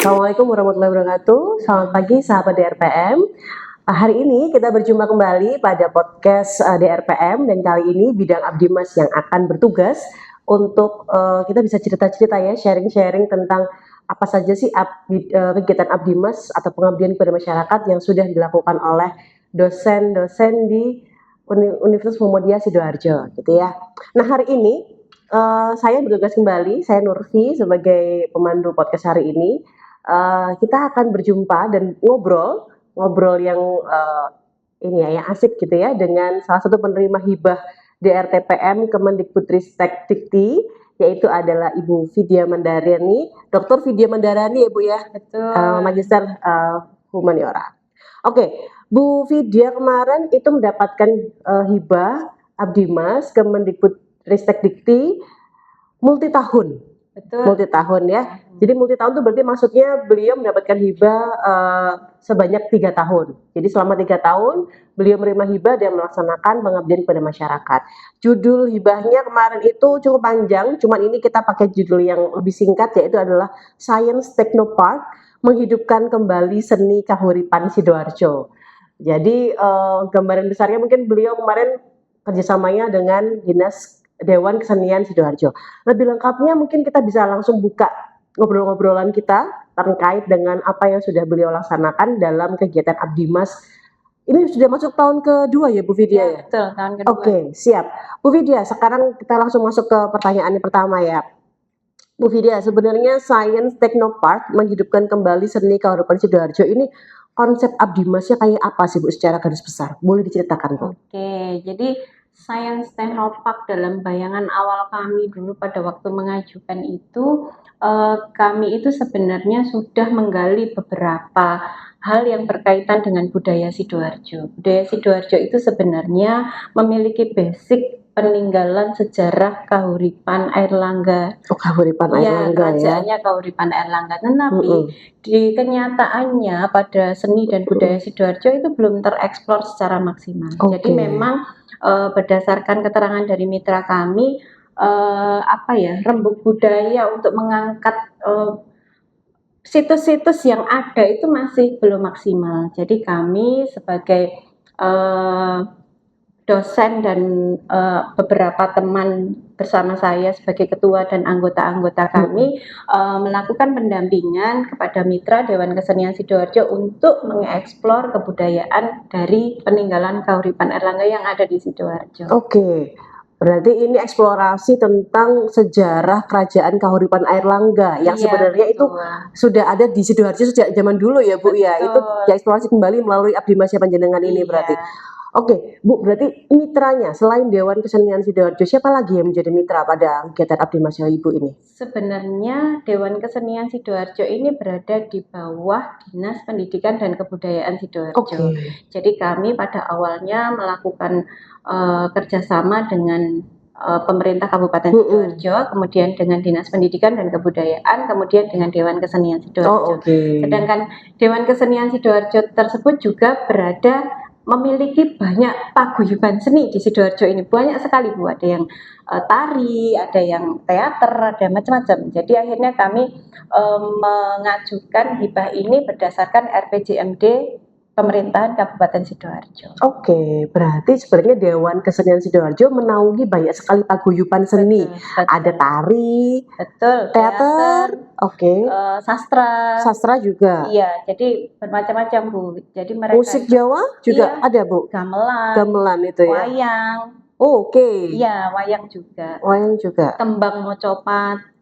Assalamualaikum warahmatullahi wabarakatuh. Selamat pagi sahabat DRPM. Hari ini kita berjumpa kembali pada podcast DRPM dan kali ini bidang Abdimas yang akan bertugas untuk kita bisa cerita-cerita ya, sharing-sharing tentang apa saja sih kegiatan Abdimas atau pengabdian kepada masyarakat yang sudah dilakukan oleh dosen-dosen di Universitas Muhammadiyah Sidoarjo gitu ya. Nah hari ini saya bertugas kembali, saya Nurfi sebagai pemandu podcast hari ini. Kita akan berjumpa dan ngobrol yang ini ya, yang asik gitu ya dengan salah satu penerima hibah DRTPM Kemendikbudristek Dikti, yaitu adalah Ibu Vidya Mandarani, Dr. Vidya Mandarani ya Bu ya, Magister Humaniora. Oke, Bu Vidya kemarin itu mendapatkan hibah Abdimas Kemendikbudristek Dikti multi tahun. Betul. Multi tahun ya. Jadi multi tahun itu berarti maksudnya beliau mendapatkan hibah sebanyak 3 tahun. Jadi selama 3 tahun beliau menerima hibah dan melaksanakan pengabdian kepada masyarakat. Judul hibahnya kemarin itu cukup panjang, cuman ini kita pakai judul yang lebih singkat, yaitu adalah Science Technopark, menghidupkan kembali seni kahuripan Sidoarjo. Jadi gambaran besarnya mungkin beliau kemarin kerjasamanya dengan Dinas Dewan Kesenian Sidoarjo. Lebih lengkapnya mungkin kita bisa langsung buka ngobrol-ngobrolan kita terkait dengan apa yang sudah beliau laksanakan dalam kegiatan Abdimas. Ini sudah masuk tahun kedua ya Bu Vidya ya? Betul, tahun kedua. Oke, siap. Bu Vidya, sekarang kita langsung masuk ke pertanyaan yang pertama ya. Bu Vidya, sebenarnya Science Technopark menghidupkan kembali seni kahuripan Sidoarjo ini konsep Abdimasnya kayak apa sih Bu secara garis besar? Boleh diceritakan Bu? Oke, jadi Science Technopark dalam bayangan awal kami dulu pada waktu mengajukan itu, kami itu sebenarnya sudah menggali beberapa hal yang berkaitan dengan budaya Sidoarjo. Budaya Sidoarjo itu sebenarnya memiliki basic peninggalan sejarah Kahuripan Airlangga. Oh, Kahuripan Ya, Airlangga ya. kerajaannya Kahuripan Airlangga. Tetapi di kenyataannya pada seni dan budaya Sidoarjo itu belum tereksplor secara maksimal. Jadi memang berdasarkan keterangan dari mitra kami, rembuk budaya untuk mengangkat situs-situs yang ada itu masih belum maksimal. Jadi kami sebagai dosen dan beberapa teman bersama saya sebagai ketua dan anggota-anggota kami melakukan pendampingan kepada mitra Dewan Kesenian Sidoarjo untuk mengeksplor kebudayaan dari peninggalan Kahuripan Airlangga yang ada di Sidoarjo. Oke. Berarti ini eksplorasi tentang sejarah kerajaan Kahuripan Airlangga yang sebenarnya itu sudah ada di Sidoarjo sejak zaman dulu ya Bu ya. Itu dieksplorasi kembali melalui Abdimasnya Panjenengan ini berarti. Oke, Bu, berarti mitranya selain Dewan Kesenian Sidoarjo, siapa lagi yang menjadi mitra pada kegiatan Abdimasnya Ibu ini? Sebenarnya Dewan Kesenian Sidoarjo ini berada di bawah Dinas Pendidikan dan Kebudayaan Sidoarjo. Jadi kami pada awalnya melakukan kerjasama dengan pemerintah Kabupaten Sidoarjo, kemudian dengan Dinas Pendidikan dan Kebudayaan, kemudian dengan Dewan Kesenian Sidoarjo. Sedangkan Dewan Kesenian Sidoarjo tersebut juga memiliki banyak paguyuban seni di Sidoarjo ini, banyak sekali Bu, ada yang tari, ada yang teater, ada macam-macam. Jadi akhirnya kami mengajukan hibah ini berdasarkan RPJMD Pemerintahan Kabupaten Sidoarjo. Oke, berarti sebenarnya Dewan Kesenian Sidoarjo menaungi banyak sekali paguyuban seni. Betul. Ada tari, teater, sastra juga. Iya, jadi bermacam-macam Bu. Jadi mereka musik Jawa juga ada Bu. Gamelan itu ya. Wayang. Iya, wayang juga. Tembang mocopat.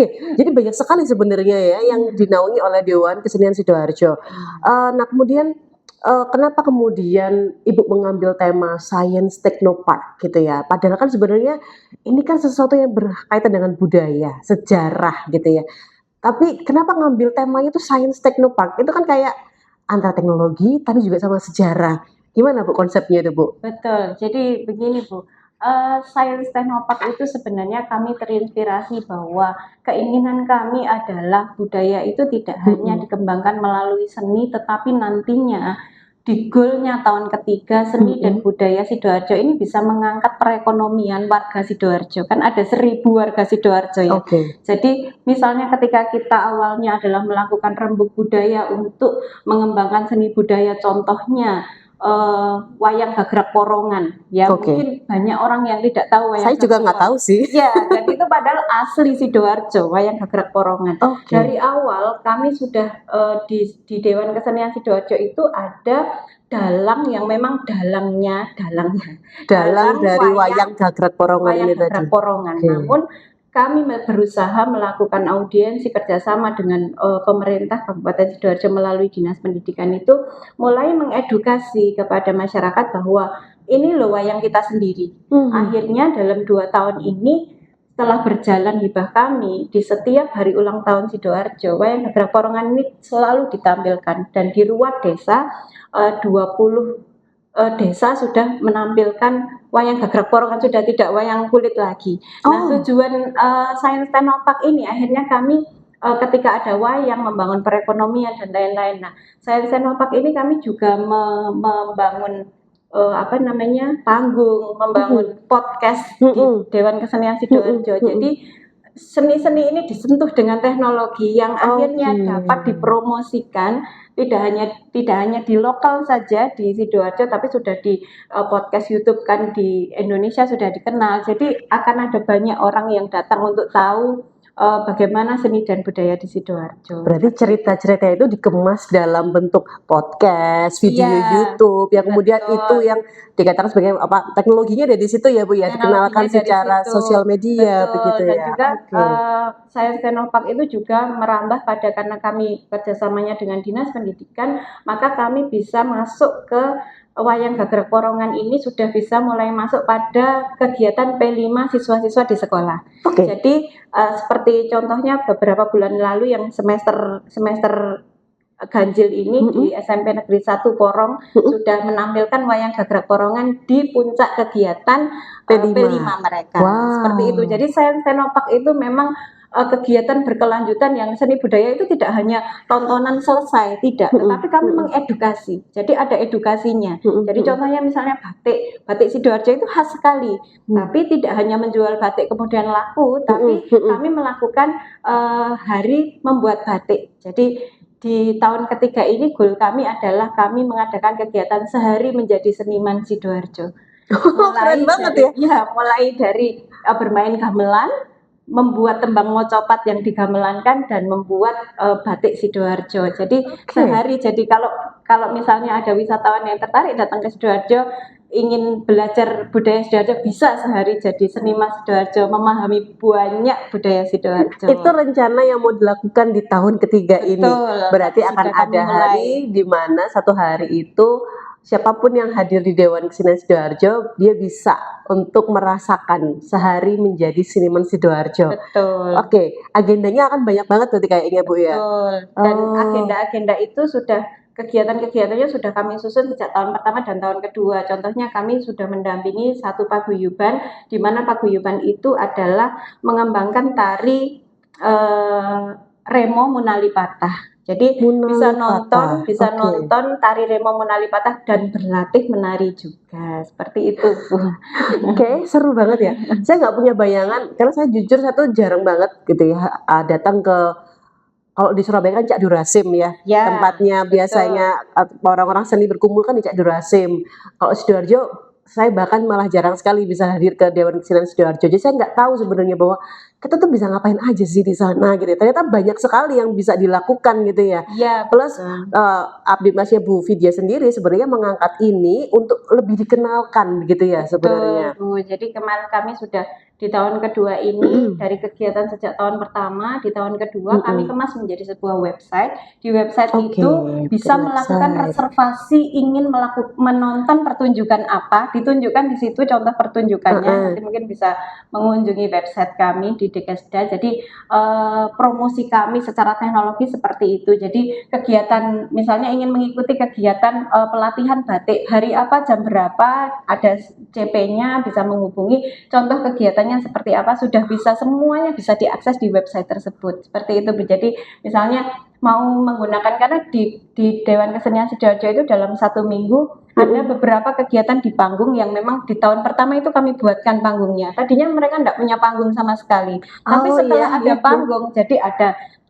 Jadi banyak sekali sebenarnya ya yang dinaungi oleh Dewan Kesenian Sidoarjo. Nah kemudian kenapa kemudian Ibu mengambil tema Science Technopark gitu ya? Padahal kan sebenarnya ini kan sesuatu yang berkaitan dengan budaya, sejarah gitu ya. Tapi kenapa ngambil temanya itu Science Technopark? Itu kan kayak antara teknologi tapi juga sama sejarah. Gimana Bu konsepnya itu Bu? Betul. Jadi begini Bu. Science Technopark itu sebenarnya kami terinspirasi bahwa keinginan kami adalah budaya itu tidak hanya dikembangkan melalui seni, tetapi nantinya di goalnya tahun ketiga seni dan budaya Sidoarjo ini bisa mengangkat perekonomian warga Sidoarjo. Kan ada 1.000 warga Sidoarjo ya. Oke. Jadi misalnya ketika kita awalnya adalah melakukan rembuk budaya untuk mengembangkan seni budaya, contohnya wayang gagrak porongan ya. Oke. Mungkin banyak orang yang tidak tahu wayang Saya juga gagrak nggak tahu sih. ya, dan itu padahal asli Sidoarjo, wayang gagrak porongan. Oke. Dari awal kami sudah di Dewan Kesenian Sidoarjo itu ada dalang yang memang dalangnya Dalang dalang dari wayang gagrak porongan wayang ini gagrak tadi. porongan. Oke. Namun kami berusaha melakukan audiensi kerjasama dengan pemerintah Kabupaten Sidoarjo melalui Dinas Pendidikan itu mulai mengedukasi kepada masyarakat bahwa ini loh wayang kita sendiri. Akhirnya dalam 2 tahun ini setelah berjalan hibah kami di setiap hari ulang tahun Sidoarjo, wayang gagrak porongan ini selalu ditampilkan dan di ruang desa 20 desa sudah menampilkan wayang gagrak porongan, sudah tidak wayang kulit lagi. Nah, tujuan Sains Tenopak ini akhirnya kami ketika ada wayang membangun perekonomian dan lain-lain. Nah, Sains Tenopak ini kami juga membangun panggung, membangun podcast di Dewan Kesenian Sidoarjo. Jadi seni-seni ini disentuh dengan teknologi yang akhirnya dapat dipromosikan tidak hanya di lokal saja di Sidoarjo, tapi sudah di podcast YouTube kan di Indonesia sudah dikenal. Jadi akan ada banyak orang yang datang untuk tahu bagaimana seni dan budaya di Sidoarjo. Berarti cerita-cerita itu dikemas dalam bentuk podcast, video YouTube, yang kemudian itu yang dikatakan sebagai teknologinya dari situ ya Bu ya, dikenalkan secara sosial media begitu dan ya. juga Sains Tenopak itu juga merambah pada, karena kami kerjasamanya dengan Dinas Pendidikan, maka kami bisa masuk ke wayang gagrak porongan ini sudah bisa mulai masuk pada kegiatan P5 siswa-siswa di sekolah. Jadi seperti contohnya beberapa bulan lalu yang semester ganjil ini di SMP Negeri 1 Porong sudah menampilkan wayang gagrak porongan di puncak kegiatan P5 mereka. Seperti itu. Jadi Sains Tenopak itu memang kegiatan berkelanjutan yang seni budaya itu tidak hanya tontonan selesai, tidak, tetapi kami mengedukasi. Jadi ada edukasinya. Jadi contohnya misalnya batik Sidoarjo itu khas sekali, tapi tidak hanya menjual batik kemudian laku, tapi kami melakukan hari membuat batik. Jadi di tahun ketiga ini goal kami adalah kami mengadakan kegiatan sehari menjadi seniman Sidoarjo. Keren banget ya. Ya, mulai dari bermain gamelan, membuat tembang mocopat yang digamelankan, dan membuat batik Sidoarjo. Jadi sehari, jadi kalau misalnya ada wisatawan yang tertarik datang ke Sidoarjo, ingin belajar budaya Sidoarjo, bisa sehari jadi seniman Sidoarjo, memahami banyak budaya Sidoarjo. Itu rencana yang mau dilakukan di tahun ketiga ini. Berarti akan ada hari di mana satu hari itu siapapun yang hadir di Dewan Kesenian Sidoarjo, dia bisa untuk merasakan sehari menjadi seniman Sidoarjo. Betul. Oke, agendanya akan banyak banget berarti kayaknya Bu ya. Betul. Dan agenda-agenda itu sudah, kegiatan-kegiatannya sudah kami susun sejak tahun pertama dan tahun kedua. Contohnya kami sudah mendampingi satu paguyuban, di mana paguyuban itu adalah mengembangkan tari Remo Munali Patah. Jadi bisa nonton tari Remo Munali Patah dan berlatih menari juga, seperti itu. Oke, seru banget ya. Saya nggak punya bayangan, karena saya jujur saya tuh jarang banget gitu ya datang ke, kalau di Surabaya kan Cak Durasim ya, tempatnya biasanya orang-orang seni berkumpul kan di Cak Durasim. Kalau Sidoarjo, saya bahkan malah jarang sekali bisa hadir ke Dewan Kesenian Sidoarjo. Jadi saya nggak tahu sebenarnya bahwa kita tuh bisa ngapain aja sih di sana gitu. Ternyata banyak sekali yang bisa dilakukan gitu ya. Plus Abdi Masnya Bu Vidya sendiri sebenarnya mengangkat ini untuk lebih dikenalkan gitu ya sebenarnya. Betul, jadi kemarin kami sudah di tahun kedua ini dari kegiatan sejak tahun pertama, di tahun kedua kami kemas menjadi sebuah website. Di website itu bisa melakukan reservasi, ingin menonton pertunjukan apa, ditunjukkan di situ contoh pertunjukannya. Nanti mungkin bisa mengunjungi website kami di Dekesda. Jadi promosi kami secara teknologi seperti itu. Jadi kegiatan misalnya ingin mengikuti kegiatan pelatihan batik hari apa, jam berapa, ada CP-nya, bisa menghubungi. Contoh kegiatannya seperti apa sudah bisa, semuanya bisa diakses di website tersebut. Seperti itu. Jadi misalnya mau menggunakan, karena di Dewan Kesenian Sidoarjo itu dalam 1 minggu ada beberapa kegiatan di panggung yang memang di tahun pertama itu kami buatkan panggungnya. Tadinya mereka enggak punya panggung sama sekali, tapi Oh setelah iya, ada iya. panggung, jadi ada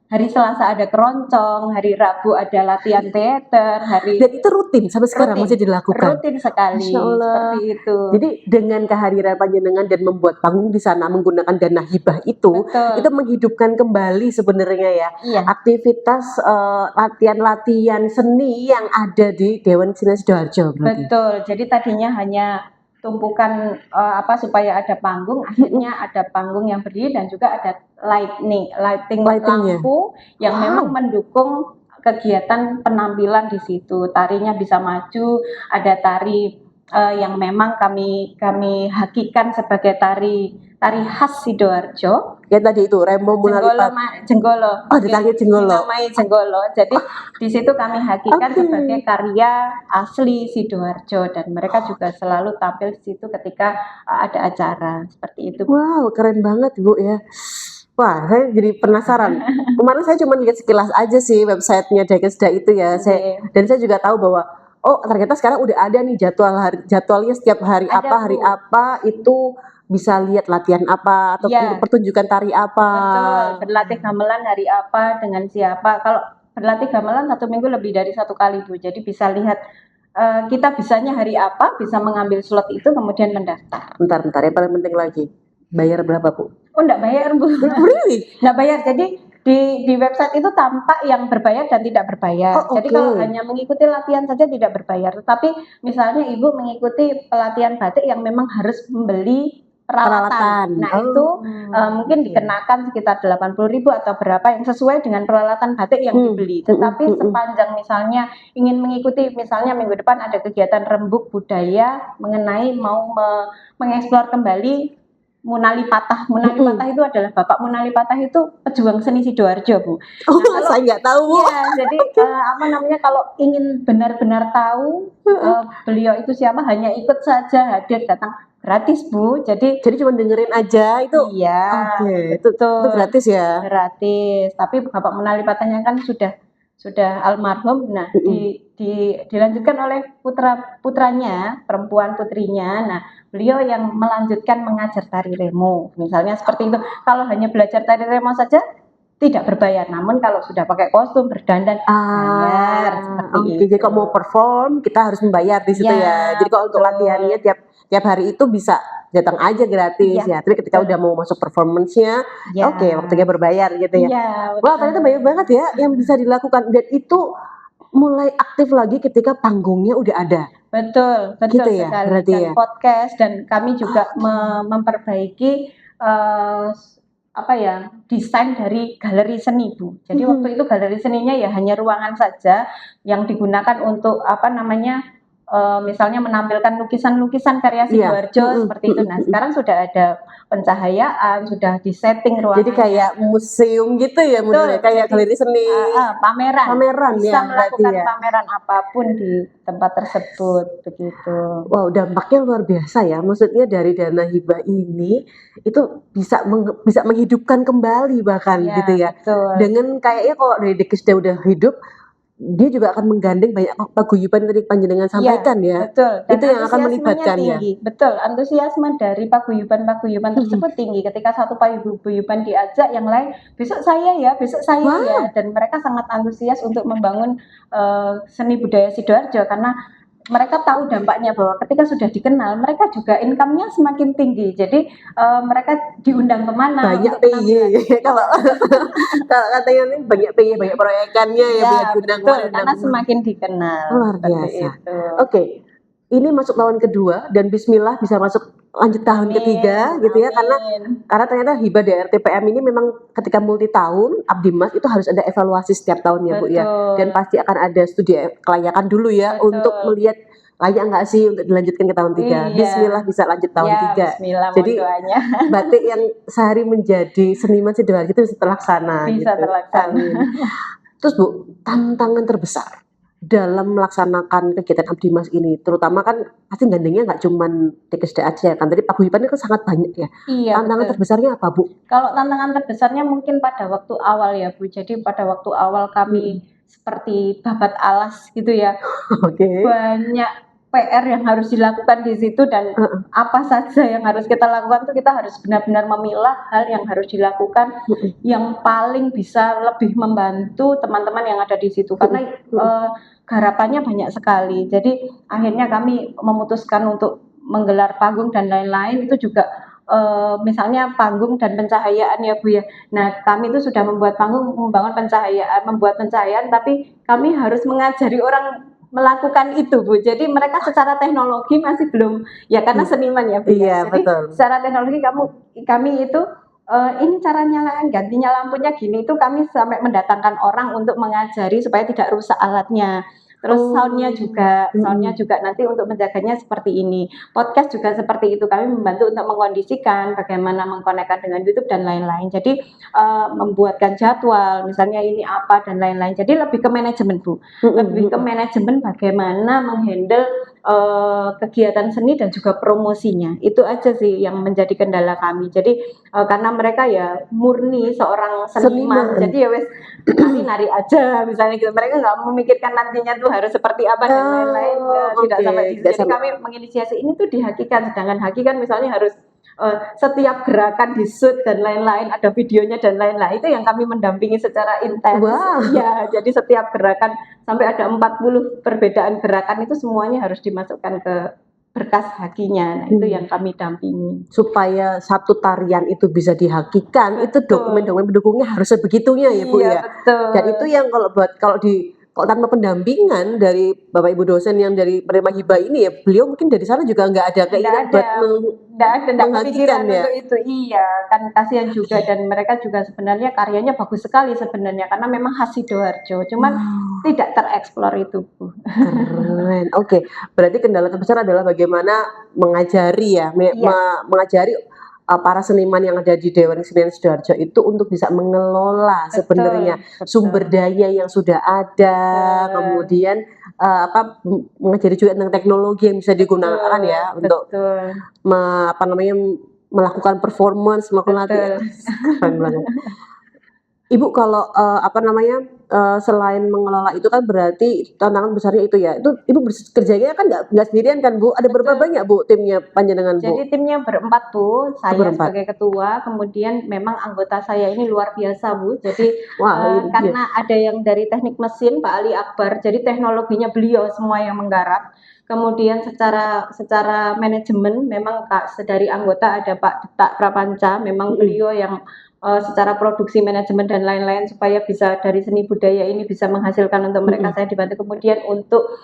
hari Selasa ada keroncong, hari Rabu ada latihan teater, Dan itu rutin sampai sekarang masih dilakukan? rutin sekali, Masya Allah. seperti itu. Jadi dengan kehadiran panjenengan dan membuat panggung di sana menggunakan dana hibah itu Betul. menghidupkan kembali sebenarnya ya Iya. aktivitas latihan-latihan seni yang ada di Dewan Kesenian Sidoarjo berarti. Betul. Jadi tadinya hanya tumpukan supaya ada panggung, akhirnya ada panggung yang berdiri dan juga ada lighting Lightingnya. lampu yang memang mendukung kegiatan penampilan di situ. Tarinya bisa maju, ada tari yang memang kami hakikan sebagai tari khas Sidoarjo. Ya tadi itu Remo Munalipat. Jenggolo. Oh, ditanya Jenggolo. Dinamai Jenggolo. Jadi di situ kami hakikan sebagai karya asli Sidoarjo, dan mereka juga selalu tampil di situ ketika ada acara seperti itu. Wow, keren banget Bu ya. Wah, saya jadi penasaran. Kemarin saya cuma lihat sekilas aja sih websitenya Dekesda itu ya. Dan saya juga tahu bahwa oh ternyata sekarang udah ada nih jadwalnya setiap hari apa itu bisa lihat latihan apa atau pertunjukan tari apa. Betul, berlatih gamelan hari apa dengan siapa. Kalau berlatih gamelan 1 minggu lebih dari 1 kali Bu. Jadi bisa lihat kita bisanya hari apa, bisa mengambil slot itu kemudian mendaftar. Bentar, yang paling penting lagi, bayar berapa Bu? Oh enggak bayar Bu. Really? Enggak bayar. Jadi di website itu tampak yang berbayar dan tidak berbayar. Jadi kalau hanya mengikuti latihan saja tidak berbayar. Tetapi misalnya Ibu mengikuti pelatihan batik yang memang harus membeli peralatan. Nah itu mungkin dikenakan sekitar 80.000 atau berapa yang sesuai dengan peralatan batik yang dibeli. Tetapi sepanjang misalnya ingin mengikuti, misalnya minggu depan ada kegiatan rembuk budaya mengenai mau mengeksplor kembali Munali Patah. Munali Patah itu adalah Bapak Munali Patah itu pejuang seni Sidoarjo Bu. Nah, saya nggak tahu Bu. Ya, jadi kalau ingin benar-benar tahu beliau itu siapa, hanya ikut saja, hadir, datang, gratis Bu. Jadi cuma dengerin aja itu. Iya. Itu gratis ya. Gratis. Tapi Bapak Munali Patahnya kan sudah almarhum. Nah, dilanjutkan oleh putranya, perempuan putrinya. Nah, beliau yang melanjutkan mengajar tari remo. Misalnya seperti itu. Kalau hanya belajar tari remo saja tidak berbayar. Namun kalau sudah pakai kostum, berdandan, bayar. Seperti itu. Jadi kalau mau perform kita harus membayar di situ ya. Jadi kalau untuk latihannya tiap hari itu bisa datang aja gratis ya. Tapi ketika udah mau masuk performance-nya, waktunya berbayar gitu ya. Wah, ternyata banyak banget ya yang bisa dilakukan, dan itu mulai aktif lagi ketika panggungnya udah ada. Betul gitu ya, sekali. Berarti dan podcast, dan kami juga memperbaiki desain dari galeri seni Bu. Jadi waktu itu galeri seninya ya hanya ruangan saja yang digunakan untuk misalnya menampilkan lukisan-lukisan karya Sidoarjo seperti itu. Nah, sekarang sudah ada pencahayaan, sudah disetting ruangannya. Jadi kayak museum gitu ya, kayak galeri seni. Pameran bisa ya, melakukan pameran apapun di tempat tersebut begitu. Wow, dampaknya luar biasa ya. Maksudnya dari dana hibah ini itu bisa menghidupkan kembali bahkan gitu ya. Betul. Dengan kayaknya kalau dari Dekesda udah hidup, dia juga akan menggandeng banyak paguyuban tadi panjenengan sampaikan ya. Betul. Dan itu yang akan melibatkan tinggi. Betul, antusiasme dari paguyuban tersebut tinggi. Ketika satu paguyuban diajak, yang lain besok saya ya, dan mereka sangat antusias untuk membangun seni budaya Sidoarjo, karena mereka tahu dampaknya bahwa ketika sudah dikenal, mereka juga income-nya semakin tinggi. Jadi mereka diundang kemana? Banyak PY. Kalau katanya nih banyak PY, banyak proyekannya ya, banyak diundang kemana. Karena semakin dikenal. Luar biasa. Oke. Ini masuk tahun kedua dan bismillah bisa masuk lanjut tahun ketiga gitu ya, karena ternyata hibah DRTPM ini memang ketika multi tahun Abdimas itu harus ada evaluasi setiap tahunnya Bu ya, dan pasti akan ada studi kelayakan dulu ya. Untuk melihat layak nggak sih untuk dilanjutkan ke tahun 3. Bismillah bisa lanjut tahun 3. Bismillah, jadi batik yang sehari menjadi seniman Sidoarjo itu bisa terlaksana. Bisa terlaksana. Terus Bu, tantangan terbesar dalam melaksanakan kegiatan Abdi Mas ini, terutama kan pasti gandengnya nggak cuman Dikesda aja kan, tadi paguyuban itu sangat banyak ya. Iya, Tantangan betul. terbesarnya apa, Bu? Kalau tantangan terbesarnya mungkin pada waktu awal ya, Bu. Jadi pada waktu awal Mhm. kami seperti babat alas gitu ya. Oke. Banyak PR yang harus dilakukan di situ dan Heeh. apa saja yang harus kita lakukan tuh kita harus benar-benar memilah hal yang harus dilakukan Mhm. yang paling bisa lebih membantu teman-teman yang ada di situ karena Mhm. Mhm. garapannya banyak sekali. Jadi akhirnya kami memutuskan untuk menggelar panggung dan lain-lain itu juga misalnya panggung dan pencahayaan ya Bu ya. Nah kami itu sudah membuat panggung, membuat pencahayaan, tapi kami harus mengajari orang melakukan itu Bu. Jadi mereka secara teknologi masih belum, ya karena Iya. seniman ya Bu ya. Iya, Jadi betul. secara teknologi kami itu ini cara nyalain gantinya lampunya gini, itu kami sampai mendatangkan orang untuk mengajari supaya tidak rusak alatnya. Terus soundnya Oh. juga soundnya Mhm. juga nanti untuk menjaganya seperti ini. Podcast juga seperti itu, kami membantu untuk mengkondisikan bagaimana mengkonekkan dengan YouTube dan lain-lain. Jadi membuatkan jadwal, misalnya ini apa dan lain-lain. Jadi lebih ke manajemen Bu, Mhm. lebih ke Mhm. manajemen bagaimana menghandle kegiatan seni dan juga promosinya. Itu aja sih yang menjadi kendala kami. Jadi karena mereka ya murni seorang seniman, Seniman. jadi ya wes nari-nari aja misalnya gitu. Mereka nggak memikirkan nantinya tuh harus seperti apa dan lain-lain, Oh, tidak oke, sampai di situ. nggak Jadi sampai kami menginisiasi ini tuh di Haki kan, sedangkan Haki kan misalnya harus setiap gerakan di shoot dan lain-lain, ada videonya dan lain-lain. Itu yang kami mendampingi secara intens. wow, Ya, jadi setiap gerakan sampai ada 40 perbedaan gerakan itu semuanya harus dimasukkan ke berkas Hakinya. Nah, itu yang kami dampingi. supaya satu tarian itu bisa dihakikan, itu Betul. dokumen-dokumen pendukungnya harus sebegitunya ya, Bu, Iya, ya? Dan itu betul. yang kalau tanpa pendampingan dari Bapak Ibu dosen yang dari penerima hibah ini ya, beliau mungkin dari sana juga nggak ada Nggak keinginan ada, buat nggak kepikiran menghakikan ya? untuk itu. Iya, kan kasihan juga dan mereka juga sebenarnya karyanya bagus sekali sebenarnya karena memang khas Sidoarjo, cuman Wow, tidak tereksplor itu, Bu. keren. Oke, berarti kendala terbesar adalah bagaimana mengajari ya, Iya, mengajari, para seniman yang ada di Dewan Kesenian Sidoarjo itu untuk bisa mengelola sebenarnya betul, sumber betul, daya yang sudah ada, betul, kemudian, mengajari juga tentang teknologi yang bisa digunakan betul, ya untuk betul, apa namanya, melakukan performance, melakukan latihan. betul. Keren banget. Ibu kalau, apa namanya, selain mengelola itu kan berarti tantangan besarnya itu ya, itu Ibu kerjanya kan nggak sendirian kan, Bu? Ada berapa Betul. banyak, Bu, timnya panjenengan, Bu? Jadi timnya berempat Bu, Oh, saya berempat? sebagai ketua, kemudian memang anggota saya ini luar biasa Bu. Jadi Wah, ini dia. karena ada yang dari teknik mesin Pak Ali Akbar, jadi teknologinya beliau semua yang menggarap. Kemudian secara secara manajemen memang dari anggota ada Pak Detak Prapanca, memang Mhm. beliau yang secara produksi manajemen dan lain-lain supaya bisa dari seni budaya ini bisa menghasilkan untuk mereka. Mhm. Saya dibantu kemudian untuk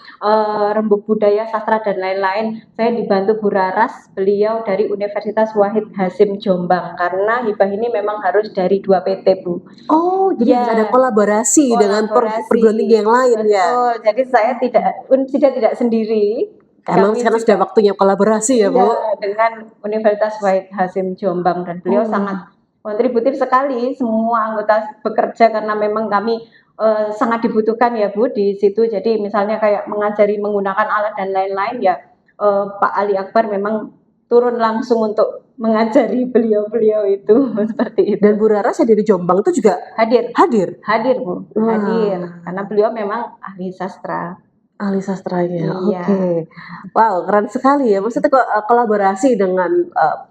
rembuk budaya, sastra dan lain-lain. Saya dibantu Bu Raras, beliau dari Universitas Wahid Hasim Jombang karena hibah ini memang harus dari 2 PT Bu. Oh, jadi harus ada Ya, kolaborasi dengan perguruan tinggi kolaborasi. yang lain ya? Betul. Jadi saya tidak sendiri. Emang Kami sekarang sudah juga waktunya kolaborasi ya, iya Bu? dengan Universitas Wahid Hasim Jombang dan beliau sangat Oh. kontributif sekali. Semua anggota bekerja karena memang kami sangat dibutuhkan ya Bu di situ. Jadi misalnya kayak mengajari menggunakan alat dan lain-lain ya Pak Ali Akbar memang turun langsung untuk mengajari beliau-beliau itu seperti itu. Dan Bu Raras yang dari Jombang itu juga Hadir, hadir? hadir Bu, hadir Wah. karena beliau memang ahli sastra. Ahli sastranya, Iya, oke. Wow, keren sekali ya, maksudnya kolaborasi dengan,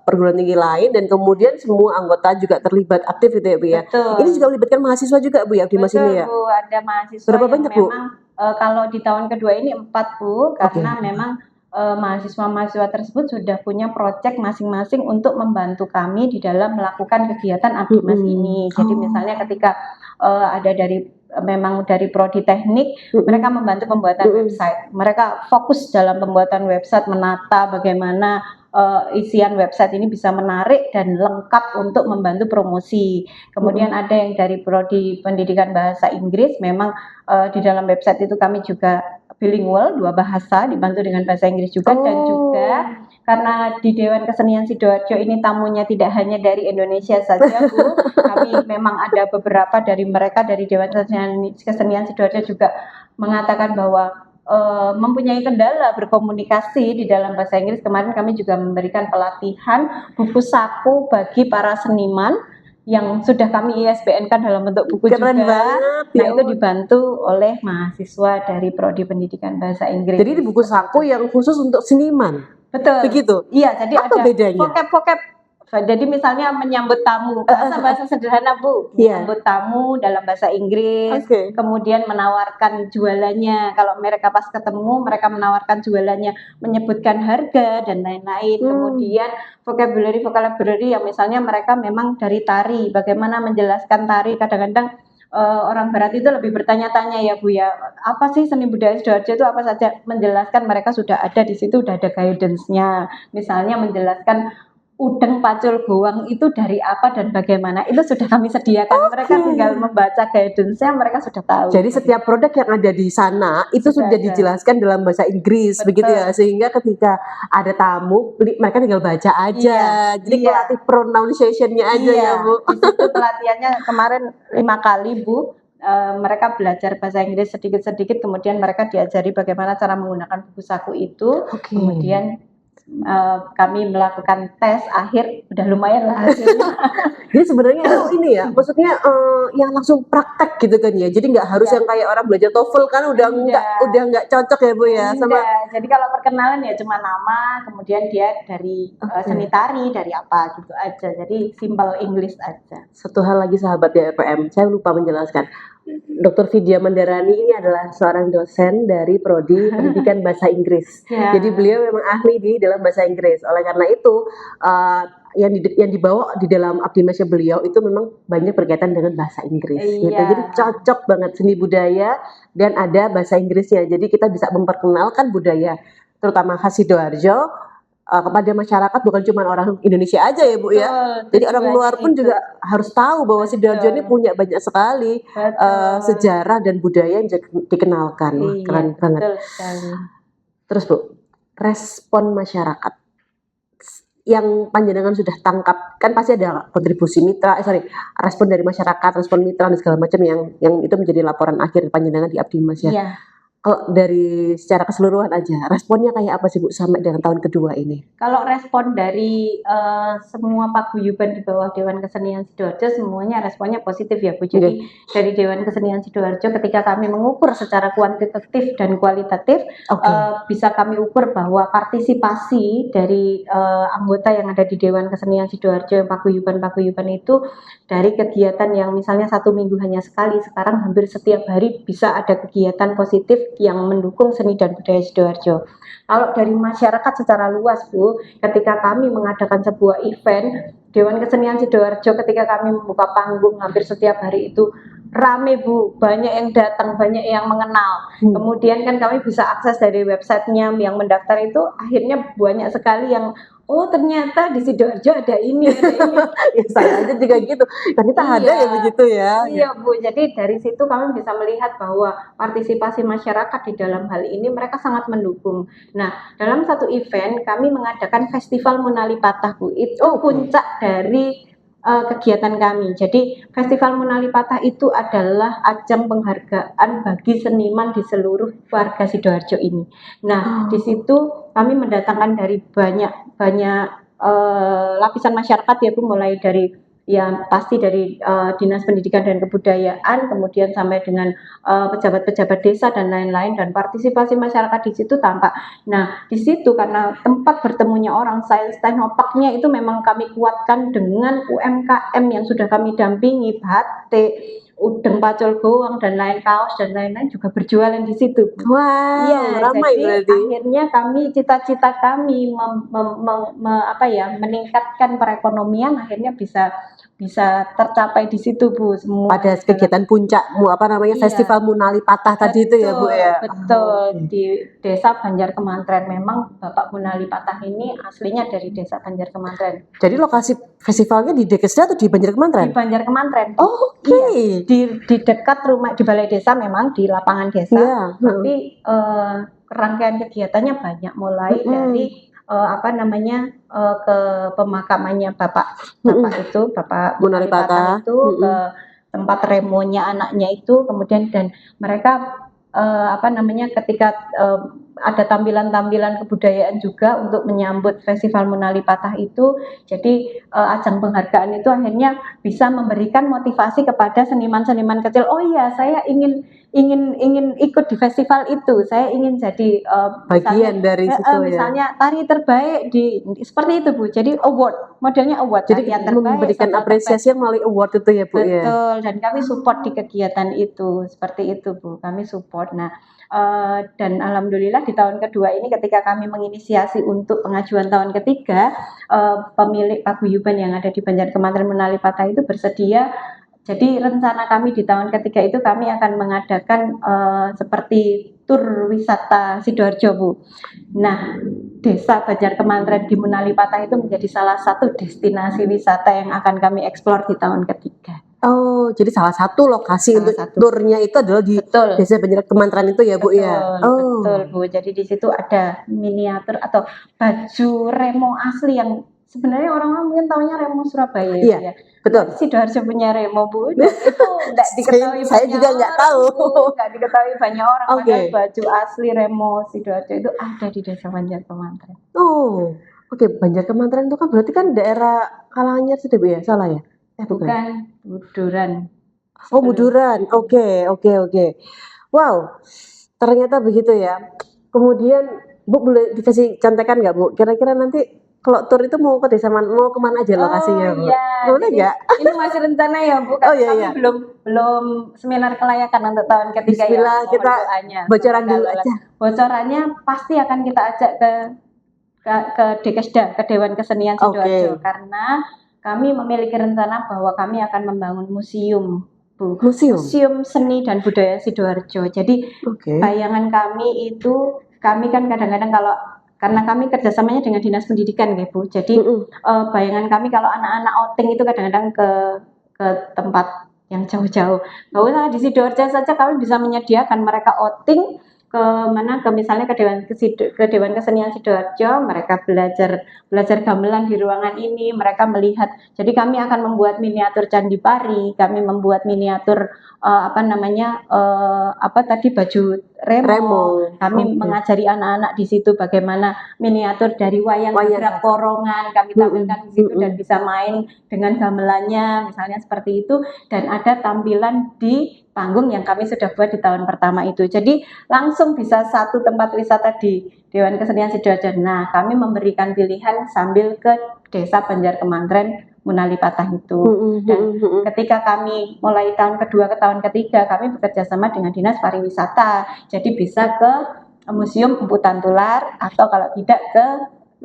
perguruan tinggi lain dan kemudian semua anggota juga terlibat aktif gitu ya, Bu, ya. Ini juga betul. melibatkan mahasiswa juga, Bu, ya, di Mas ini Betul ya? Bu, ada mahasiswa Berapa yang banyak, Bu? memang kalau di tahun kedua ini 4 Bu, Oke. karena memang mahasiswa-mahasiswa tersebut sudah punya proyek masing-masing untuk membantu kami di dalam melakukan kegiatan Abdi Mas Mhm. ini. Jadi Oh. misalnya ketika ada memang dari prodi teknik, mereka Mhm. membantu pembuatan Mhm. website. Mereka fokus dalam pembuatan website, menata bagaimana isian website ini bisa menarik dan lengkap untuk membantu promosi. Kemudian Mhm. ada yang dari prodi pendidikan bahasa Inggris, memang di dalam website itu kami juga bilingual, 2 bahasa, dibantu dengan bahasa Inggris juga, dan juga karena di Dewan Kesenian Sidoarjo ini tamunya tidak hanya dari Indonesia saja, Bu. Kami memang ada beberapa dari mereka dari Dewan Kesenian Sidoarjo juga mengatakan bahwa mempunyai kendala berkomunikasi di dalam bahasa Inggris. Kemarin kami juga memberikan pelatihan buku saku bagi para seniman yang sudah kami ISBN-kan dalam bentuk buku Keren juga. banget, Nah, ya itu ampun. dibantu oleh mahasiswa dari Prodi Pendidikan Bahasa Inggris. Jadi di buku saku yang khusus untuk seniman. Betul. Begitu. Iya, jadi Apa ada bedanya? vocab-vocab. Jadi misalnya menyambut tamu, bahasa sederhana, Bu. Iya. Menyambut tamu dalam bahasa Inggris, Oke. kemudian menawarkan jualannya. Kalau mereka pas ketemu, mereka menawarkan jualannya, menyebutkan harga dan lain-lain. Kemudian vocabulary yang misalnya mereka memang dari tari, bagaimana menjelaskan tari. Kadang-kadang orang barat itu lebih bertanya-tanya ya, Bu ya, apa sih seni budaya Sidoarjo itu apa saja, menjelaskan mereka sudah ada di situ, udah ada guidance-nya. Misalnya menjelaskan udeng pacul goang itu dari apa dan bagaimana, itu sudah kami sediakan. Mereka tinggal membaca guidance-nya, mereka sudah tahu. Jadi setiap produk yang ada di sana itu sudah ada. dijelaskan dalam bahasa Inggris. Betul. Begitu ya, sehingga ketika ada tamu mereka tinggal baca aja. Jadi pelatih pronunciation-nya aja ya, Bu. Di situ pelatihannya kemarin 5 kali, Bu. Mereka belajar bahasa Inggris sedikit-sedikit, kemudian mereka diajari bagaimana cara menggunakan buku saku itu. Kemudian kami melakukan tes akhir, udah lumayan lah hasilnya. Jadi sebenarnya itu ini ya, maksudnya yang langsung praktek gitu kan ya. Jadi nggak harus yang kayak orang belajar TOEFL kan udah nggak cocok ya, Bu ya, sama. Jadi kalau perkenalan ya cuma nama, kemudian dia dari seni tari, dari apa gitu aja. Jadi simple English aja. Satu hal lagi sahabat DRPM, saya lupa menjelaskan. Dr. Vidya Mandarani ini adalah seorang dosen dari Prodi Pendidikan Bahasa Inggris. Jadi beliau memang ahli di dalam bahasa Inggris. Oleh karena itu yang dibawa di dalam abdi masya beliau itu memang banyak berkaitan dengan bahasa Inggris. Gitu. Jadi cocok banget seni budaya dan ada bahasa Inggrisnya. Jadi kita bisa memperkenalkan budaya, terutama khas Sidoarjo, kepada masyarakat, bukan cuma orang Indonesia aja ya, Bu ya. Jadi orang luar pun juga harus tahu bahwa Sidoarjo ini punya banyak sekali sejarah dan budaya yang dikenalkan. Keren banget. Terus Bu, respon masyarakat yang panjenengan sudah tangkap, kan pasti ada kontribusi mitra, respon dari masyarakat, respon mitra dan segala macam yang itu menjadi laporan akhir panjenengan di Abdi Mas ya. Kalau dari secara keseluruhan aja, responnya kayak apa sih Bu sampai dengan tahun kedua ini? Kalau respon dari semua paguyuban di bawah Dewan Kesenian Sidoarjo, semuanya responnya positif ya Bu. Jadi dari Dewan Kesenian Sidoarjo ketika kami mengukur secara kuantitatif dan kualitatif, bisa kami ukur bahwa partisipasi dari anggota yang ada di Dewan Kesenian Sidoarjo, paguyuban-paguyuban itu dari kegiatan yang misalnya 1 minggu hanya sekali, sekarang hampir setiap hari bisa ada kegiatan positif yang mendukung seni dan budaya Sidoarjo. Kalau dari masyarakat secara luas, Bu, ketika kami mengadakan sebuah event Dewan Kesenian Sidoarjo, ketika kami membuka panggung hampir setiap hari itu rame, Bu, banyak yang datang, banyak yang mengenal. Kemudian kan kami bisa akses dari websitenya yang mendaftar itu, akhirnya banyak sekali yang ternyata di Sidoarjo ada ini. Ya saya aja juga gitu. Ternyata ada ya begitu ya. Iya Bu, jadi dari situ kami bisa melihat bahwa partisipasi masyarakat di dalam hal ini mereka sangat mendukung. Nah, dalam satu event kami mengadakan Festival Monali Patah, Bu. Itu puncak dari kegiatan kami. Jadi Festival Monali Patah itu adalah ajang penghargaan bagi seniman di seluruh warga Sidoarjo ini. Nah, di situ kami mendatangkan dari banyak lapisan masyarakat ya Bu, mulai dari pasti dari Dinas Pendidikan dan Kebudayaan, kemudian sampai dengan pejabat-pejabat desa dan lain-lain, dan partisipasi masyarakat di situ tampak. Nah, di situ karena tempat bertemunya orang, sains teknopaknya itu memang kami kuatkan dengan UMKM yang sudah kami dampingi, batik, udeng pacul goang dan lain, kaos dan lain-lain juga berjualan di situ. Wow, ramai jadi berarti. Akhirnya cita-cita kami meningkatkan perekonomian, akhirnya bisa bisa tercapai di situ Bu semua. Pada kegiatan puncakmu, apa namanya, Iya. Festival Munali Patah tadi itu ya Bu ya? Betul, oke. di Desa Banjar Kemantren. Memang Bapak Munali Patah ini aslinya dari Desa Banjar Kemantren. Jadi lokasi festivalnya di Dekesda atau di Banjar Di Kemantren? Banjar Kemantren. Oh, oke. Iya, di dekat rumah di balai desa, memang di lapangan desa, Iya, tapi rangkaian kegiatannya banyak, mulai dari apa namanya, ke pemakamannya Bapak itu, Bapak Munali Munali Patah Patah. itu, ke tempat remonya anaknya itu, kemudian dan mereka apa namanya, ketika ada tampilan-tampilan kebudayaan juga untuk menyambut Festival Munali Patah itu, jadi ajang penghargaan itu akhirnya bisa memberikan motivasi kepada seniman-seniman kecil. Oh iya, saya ingin ikut di festival itu. Saya ingin jadi Bagian dari situ ya. misalnya tari terbaik seperti itu Bu. Jadi award, modelnya award. Jadi tarian terbaik, memberikan sambal apresiasi yang melalui award itu ya Bu ya. betul, dan kami support di kegiatan itu, seperti itu Bu. Kami support. Nah, dan alhamdulillah di tahun kedua ini ketika kami menginisiasi untuk pengajuan tahun ketiga, pemilik paguyuban yang ada di Banjar Kemantren Munali Patah itu bersedia. Jadi rencana kami di tahun ketiga itu kami akan mengadakan seperti tur wisata Sidoarjo Bu. Nah, Desa Banjar Kemantren di Munali Patah itu menjadi salah satu destinasi wisata yang akan kami eksplor di tahun ketiga. Oh, jadi salah satu lokasi Salah untuk satu. turnya itu adalah di Betul. Desa Banjar Kemantren itu ya Bu ya. Betul Bu. Jadi di situ ada miniatur atau baju remo asli yang sebenarnya orang-orang mungkin taunya remo Surabaya Iya, ya. betul. Sidoarjo punya remo Bu, dan itu tidak diketahui Saya banyak juga nggak orang, tahu. Bu. Nggak diketahui banyak orang. Oke. Padahal baju asli remo Sidoarjo itu ada di Desa Banjar Kemantren. Oh, oke. Banjar Kemantren itu kan berarti kan daerah Karanganyar sih Bu ya? Salah ya? Bukan, Buduran. Oh, Buduran. Oke. Wow, ternyata begitu ya. Kemudian Bu boleh dikasih contekan nggak Bu? Kira-kira nanti kalau tur itu mau ke desa mana, mau kemana aja lokasinya Bu? Iya, Boleh jadi nggak? ini masih rencana ya Bu, Oh iya kami iya. belum seminar kelayakan untuk tahun ketiga ya. Bismillah, Mohon kita doanya. bocoran Semoga dulu lolos. aja. Bocorannya pasti akan kita ajak ke Dekesda, ke Dewan Kesenian Sidoarjo, karena kami memiliki rencana bahwa kami akan membangun museum Bu. Museum Seni dan Budaya Sidoarjo. Jadi bayangan kami itu, kami kan kadang-kadang karena kami kerjasamanya dengan Dinas Pendidikan ya Bu. Jadi bayangan kami kalau anak-anak outing itu kadang-kadang ke tempat yang jauh-jauh. Nggak usah di Sidoarjo saja, kami bisa menyediakan mereka outing ke mana, ke misalnya ke Dewan Kesenian Sidoarjo, mereka belajar gamelan di ruangan ini, mereka melihat. Jadi kami akan membuat miniatur Candi Pari, kami membuat miniatur baju remo. Kami mengajari anak-anak di situ bagaimana miniatur dari wayang gerak korongan kami tampilkan di situ, dan bisa main dengan gamelannya misalnya seperti itu, dan ada tampilan di panggung yang kami sudah buat di tahun pertama itu. Jadi langsung bisa satu tempat wisata di Dewan Kesenian Sidoarjo. Nah, kami memberikan pilihan sambil ke Desa Banjar Kemantren Munali Patah itu. Dan ketika kami mulai tahun kedua ke tahun ketiga, kami bekerja sama dengan Dinas Pariwisata. Jadi bisa ke Museum Empu Tantular, atau kalau tidak ke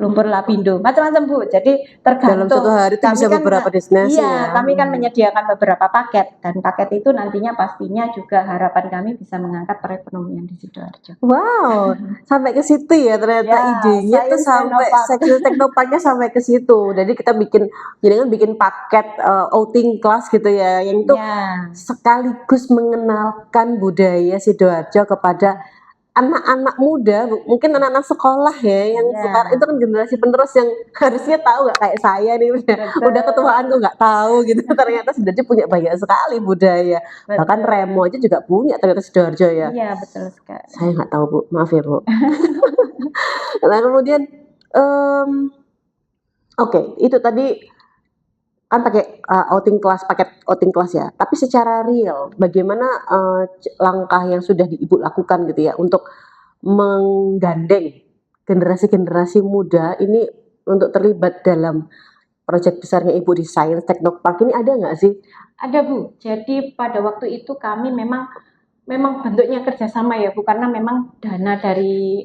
Lumpur Lapindo, macam-macam Bu. Jadi tergantung. Dalam satu hari itu bisa beberapa destinasi ya. Kami kan menyediakan beberapa paket, dan paket itu nantinya pastinya juga harapan kami bisa mengangkat perekonomian di Sidoarjo. Wow, sampai ke situ ya ternyata idenya tuh, sampai Science Technoparknya sampai ke situ. Jadi kita bikin paket outing class gitu ya, yang itu sekaligus mengenalkan budaya Sidoarjo kepada anak-anak muda, mungkin anak-anak sekolah ya, yang sekarang itu kan generasi penerus yang harusnya tahu, nggak kayak saya nih udah ketuaan kok nggak tahu gitu. Ternyata Sidoarjo punya banyak sekali budaya. Bahkan remo aja juga punya ternyata Sidoarjo ya. Iya, betul sekali. Saya nggak tahu Bu, maaf ya Bu. Nah kemudian itu tadi kan pakai paket outing kelas ya. Tapi secara real, bagaimana langkah yang sudah Ibu lakukan gitu ya untuk menggandeng generasi-generasi muda ini untuk terlibat dalam proyek besarnya Ibu di Science Technopark ini, ada nggak sih? Ada Bu. Jadi pada waktu itu kami memang bentuknya kerjasama ya Bu, karena memang dana dari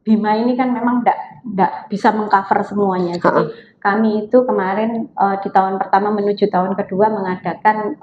Bima ini kan memang ndak bisa mengcover semuanya. Jadi kami itu kemarin di tahun pertama menuju tahun kedua mengadakan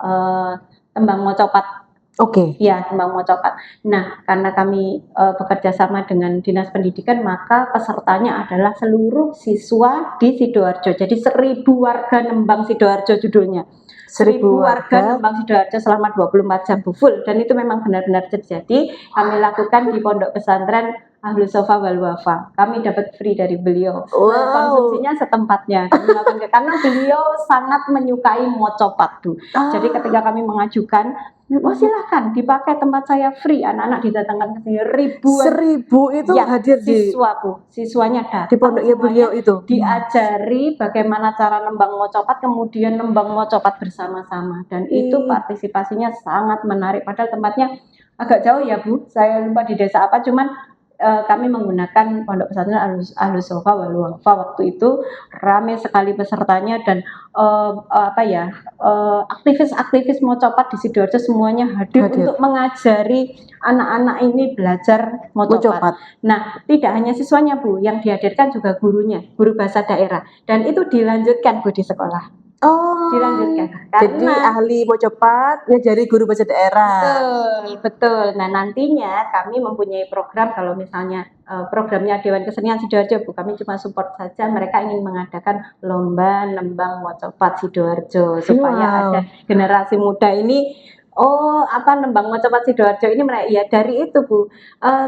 tembang mocopat. Oke. Ya, tembang mocopat. Nah, karena kami bekerja sama dengan Dinas Pendidikan, maka pesertanya adalah seluruh siswa di Sidoarjo. Jadi 1.000 warga Nembang Sidoarjo judulnya. 1.000 warga Nembang Sidoarjo selama 24 jam full, dan itu memang benar-benar terjadi. Kami lakukan di Pondok Pesantren Ahlus Sofa wal Wafa. Kami dapat free dari beliau. Konsumsinya setempatnya. Kami lakukan karena beliau sangat menyukai mocopat tuh. Jadi ketika kami mengajukan, oh silahkan dipakai tempat saya free, anak-anak didatangkan ke sini ribuan. 1.000 itu ya, hadir di siswanya datang di pondoknya beliau itu. Diajari bagaimana cara nembang mocopat, kemudian nembang mocopat bersama-sama, dan itu partisipasinya sangat menarik. Padahal tempatnya agak jauh ya Bu, saya lupa di desa apa, cuman kami menggunakan Pondok Pesantren Ahlus Sofa wal Wafa. Waktu itu ramai sekali pesertanya, dan aktivis-aktivis mocopat di Sidoarjo semuanya hadir untuk mengajari anak-anak ini belajar mocopat. Nah, tidak hanya siswanya Bu, yang dihadirkan juga gurunya, guru bahasa daerah, dan itu dilanjutkan Bu di sekolah. Dilanjutkan. Jadi ahli mocopat ngajari guru bahasa daerah. Betul. Nah, nantinya kami mempunyai program, kalau misalnya programnya Dewan Kesenian Sidoarjo Bu, kami cuma support saja. Mereka ingin mengadakan lomba nembang mocopat Sidoarjo supaya ada generasi muda ini nembang mocopat Sidoarjo ini ya dari itu Bu.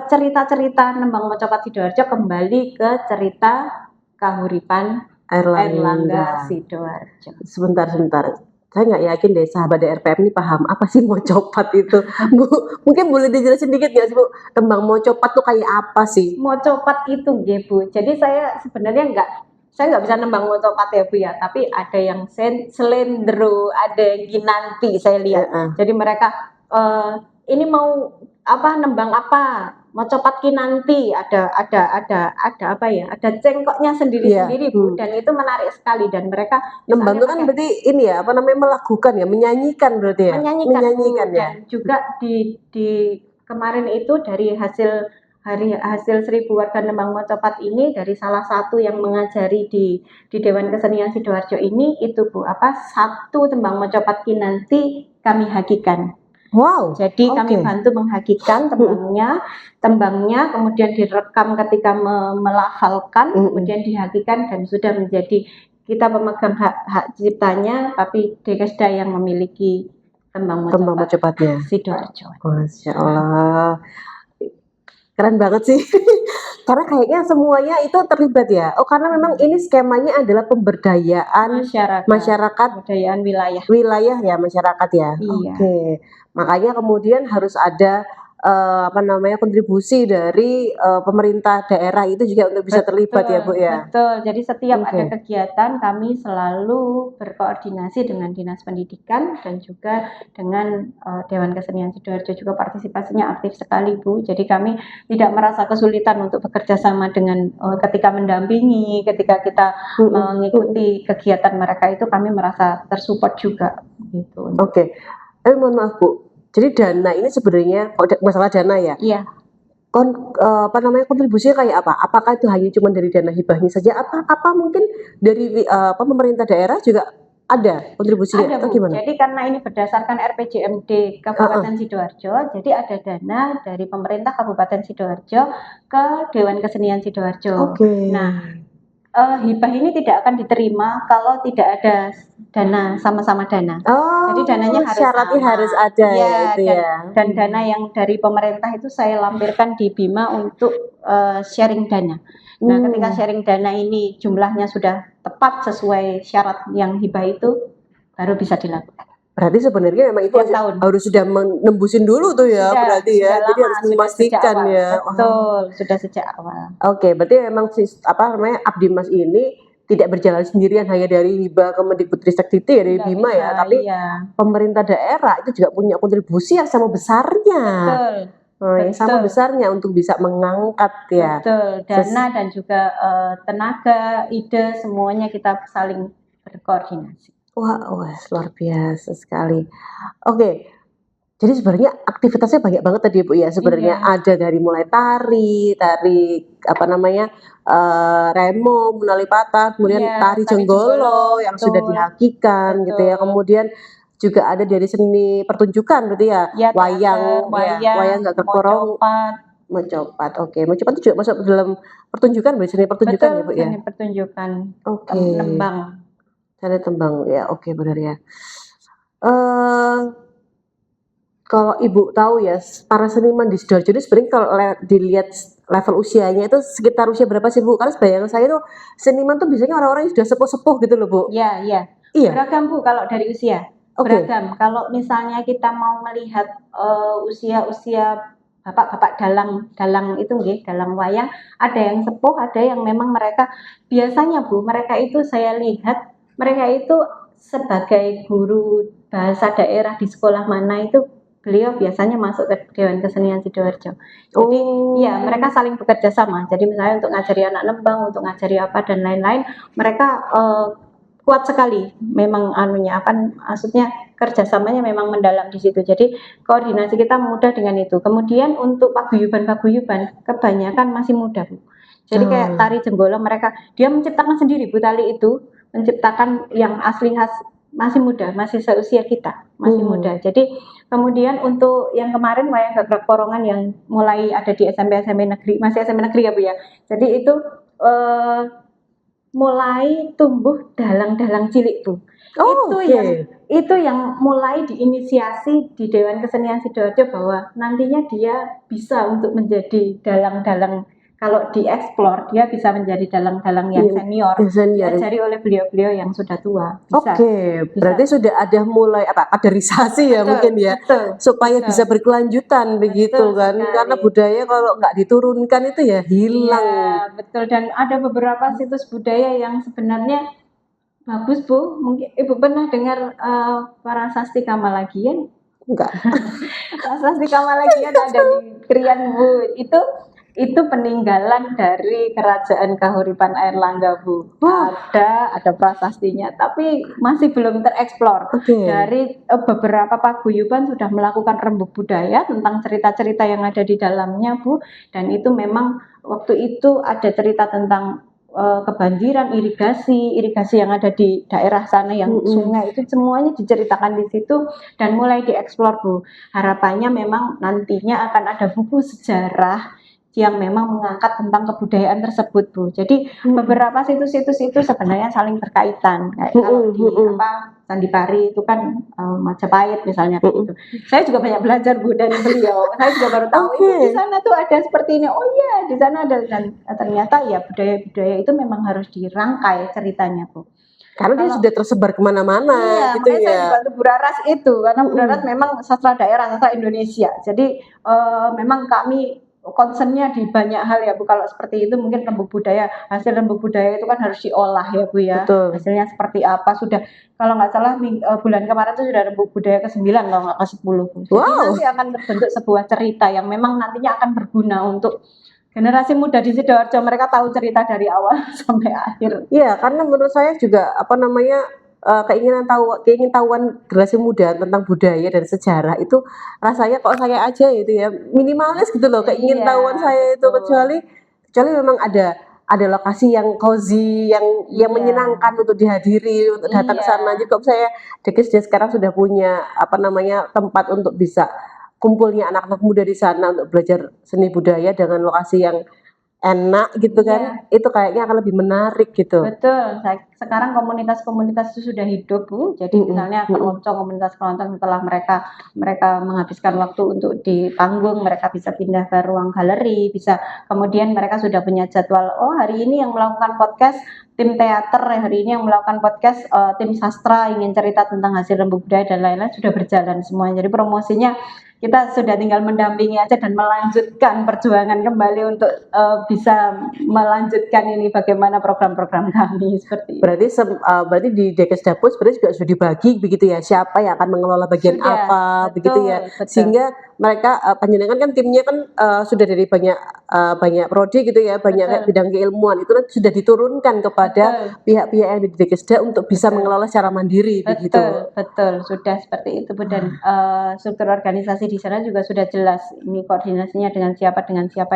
Cerita-cerita nembang mocopat Sidoarjo kembali ke cerita kahuripan Airlangga Sidoarjo. Sebentar. Saya nggak yakin deh sahabat DRPM ini paham apa sih mocopat itu. Bu, mungkin boleh dijelasin dikit nggak sih Bu, tembang mocopat tuh kayak apa sih? Mocopat itu Bu. Jadi saya sebenarnya nggak bisa nembang mocopat ya Bu ya, tapi ada yang selendro, ada yang ginanti saya lihat. Jadi mereka ini mau nembang apa? Mocopat kinanti, ada apa ya? Ada cengkoknya sendiri-sendiri Bu, dan itu menarik sekali, dan mereka nembang itu kan berarti ini ya, melakukan ya, menyanyikan berarti ya. Menyanyikan Bu, dan juga di kemarin itu dari hasil 1.000 warga nembang mocopat ini, dari salah satu yang mengajari di Dewan Kesenian Sidoarjo ini itu Bu, satu tembang mocopat kinanti kami hakikan. Wow. Jadi kami bantu menghakikan tembangnya, kemudian direkam ketika melafalkan, kemudian dihakikan, dan sudah menjadi kita pemegang hak ciptanya, tapi Dekesda yang memiliki tembang mocopatnya Sidoarjo. Masya Allah, keren banget sih. Karena kayaknya semuanya itu terlibat ya. Karena memang ini skemanya adalah pemberdayaan masyarakat, pemberdayaan wilayah ya, masyarakat ya. Iya. Makanya kemudian harus ada kontribusi dari pemerintah daerah itu juga untuk bisa terlibat ya Bu ya. Betul. Jadi setiap ada kegiatan kami selalu berkoordinasi dengan Dinas Pendidikan dan juga dengan Dewan Kesenian Sidoarjo, juga partisipasinya aktif sekali Bu. Jadi kami tidak merasa kesulitan untuk bekerja sama dengan ketika mendampingi, ketika kita mengikuti kegiatan mereka itu kami merasa tersupport juga gitu. Mohon maaf Bu, jadi dana ini sebenarnya masalah dana ya? Iya. Kontribusinya kayak apa? Apakah itu hanya cuma dari dana hibahnya saja? Apa mungkin dari pemerintah daerah juga ada kontribusinya? Ada Bu. Gimana? Jadi karena ini berdasarkan RPJMD Kabupaten Sidoarjo, jadi ada dana dari pemerintah Kabupaten Sidoarjo ke Dewan Kesenian Sidoarjo. Nah, hibah ini tidak akan diterima kalau tidak ada dana, sama-sama dana. Jadi dananya syaratnya harus ada dan dana yang dari pemerintah itu saya lampirkan di Bima untuk sharing dana. Nah, ketika sharing dana ini jumlahnya sudah tepat sesuai syarat yang hibah itu, baru bisa dilakukan. Berarti sebenarnya memang itu harus sudah menembusin dulu tuh ya, berarti ya. Jadi harus memastikan ya. Betul, sudah sejak awal. Berarti memang Abdimas ini tidak berjalan sendirian hanya dari hibah Kemendikbudristek ya, dari Bima ya, tapi pemerintah daerah itu juga punya kontribusi yang sama besarnya. Yang sama besarnya untuk bisa mengangkat ya. Betul, dana dan juga tenaga, ide, semuanya kita saling berkoordinasi. Wah, luar biasa sekali. Jadi sebenarnya aktivitasnya banyak banget tadi Bu ya. Sebenarnya Iya. ada dari mulai tari apa namanya remo, menali patah, kemudian Iya, tari tari jenggolo, jenggolo yang sudah betul, dihakikan gitu ya. betul. Kemudian juga ada dari seni pertunjukan berarti ya, Ya teater, wayang ya, wayang, wayang Gagak Porong, mocopat, Mencopat. Oke, Mencopat itu juga masuk dalam pertunjukan, berarti seni pertunjukan betul ya Bu ya? seni pertunjukan, Oke, nembang. tari tembang ya, oke benar ya. Eee Kalau Ibu tahu ya, para seniman di Sidoarjo ini sebenarnya kalau dilihat level usianya itu sekitar usia berapa sih Bu? Karena bayangan saya tuh seniman tuh biasanya orang-orang yang sudah sepuh-sepuh gitu loh Bu. Ya, ya. Iya? Beragam Bu kalau dari usia. Oke. Beragam. Kalau misalnya kita mau melihat usia-usia bapak-bapak dalang itu nggih, dalang wayang, ada yang sepuh, ada yang memang mereka biasanya Bu, mereka itu saya lihat mereka itu sebagai guru bahasa daerah di sekolah mana itu beliau biasanya masuk ke Dewan Kesenian Sidoarjo. Jadi ya mereka Oh. saling bekerja sama. Jadi misalnya untuk ngajari anak nembang, untuk ngajari apa dan lain-lain, mereka kuat sekali memang anunya apa maksudnya kerjasamanya memang mendalam di situ. Jadi koordinasi kita mudah dengan itu. Kemudian untuk paguyuban kebanyakan masih muda Bu. Jadi kayak Ah. tari jenggolo mereka dia menciptakan sendiri Bu tali itu, menciptakan yang asli khas masih muda, masih seusia kita, masih muda. Jadi kemudian untuk yang kemarin wayang Gagak Porongan yang mulai ada di SMP negeri, masih SMP negeri ya Bu ya. Jadi itu mulai tumbuh dalang-dalang cilik tuh. Oh, Itu yang mulai diinisiasi di Dewan Kesenian Sidoarjo bahwa nantinya dia bisa untuk menjadi dalang-dalang kalau dieksplor dia bisa menjadi dalang-dalang yang Iya, senior senior. diajari oleh beliau-beliau yang sudah tua. Bisa. Oke, berarti sudah ada mulai apa kaderisasi ya Betul, mungkin ya, betul, supaya betul. bisa berkelanjutan begitu Betul kan, karena sekali. budaya kalau nggak diturunkan itu ya Iya, hilang. betul dan ada beberapa situs budaya yang sebenarnya bagus Bu. Mungkin Ibu pernah dengar Prasasti Kamalagian? Enggak. Prasasti Kamalagian ada di Krian Bu. Itu peninggalan dari Kerajaan Kahuripan Airlangga Bu. Ada prasastinya, tapi masih belum tereksplor. Oke. Dari beberapa paguyuban sudah melakukan rembuk budaya tentang cerita-cerita yang ada di dalamnya Bu. Dan itu memang waktu itu ada cerita tentang kebanjiran, irigasi yang ada di daerah sana yang sungai itu semuanya diceritakan di situ dan mulai dieksplor Bu. Harapannya memang nantinya akan ada buku sejarah yang memang mengangkat tentang kebudayaan tersebut Bu. Jadi beberapa situs-situs itu sebenarnya saling berkaitan. Kayak kalau di Candi Pari itu kan Majapahit misalnya begitu. Saya juga banyak belajar Bu dari beliau. Saya juga baru tahu itu di sana tuh ada seperti ini. Oh iya, di sana ada dan ternyata ya budaya-budaya itu memang harus dirangkai ceritanya Bu. Karena dia sudah tersebar kemana-mana iya, gitu makanya saya ya. dibantu Bu Raras itu karena Bu Raras memang sastra daerah, sastra Indonesia. Jadi memang kami concernnya di banyak hal ya Bu. Kalau seperti itu mungkin rembuk budaya, hasil rembuk budaya itu kan harus diolah ya Bu ya. Betul. Hasilnya seperti apa sudah kalau nggak salah bulan kemarin itu sudah rembuk budaya ke-9 kalau nggak ke-10 Bu. Jadi nanti akan terbentuk sebuah cerita yang memang nantinya akan berguna untuk generasi muda di Sidoarjo. Mereka tahu cerita dari awal sampai akhir. Iya, karena menurut saya juga apa namanya keingintahuan generasi muda tentang budaya dan sejarah itu rasanya kok saya aja itu ya minimalis gitu loh keingintahuan saya itu kecuali memang ada lokasi yang cozy yang menyenangkan untuk dihadiri untuk datang ke sana. Jadi kok saya Dekis sekarang sudah punya apa namanya tempat untuk bisa kumpulnya anak-anak muda di sana untuk belajar seni budaya dengan lokasi yang enak gitu kan, itu kayaknya akan lebih menarik gitu. Betul, sekarang komunitas-komunitas itu sudah hidup Bu. Jadi misalnya komunitas keroncong setelah mereka menghabiskan waktu untuk di panggung, mereka bisa pindah ke ruang galeri, bisa kemudian mereka sudah punya jadwal. Oh hari ini yang melakukan podcast tim teater, hari ini yang melakukan podcast tim sastra ingin cerita tentang hasil rembuk budaya dan lain-lain sudah berjalan semua. Jadi promosinya kita sudah tinggal mendampingi aja dan melanjutkan perjuangan kembali untuk bisa melanjutkan ini bagaimana program-program kami seperti itu. Berarti di Dekesdapus berarti juga sudah dibagi begitu ya, siapa yang akan mengelola bagian Sudah, apa begitu ya, betul. sehingga mereka panjenengan kan timnya kan sudah dari banyak prodi gitu ya, banyak Betul. bidang keilmuan itu kan sudah diturunkan kepada Betul. pihak-pihak yang di Dekesda untuk bisa Betul. mengelola secara mandiri begitu. Betul, sudah seperti itu Bu, dan struktur organisasi di sana juga sudah jelas. Ini koordinasinya dengan siapa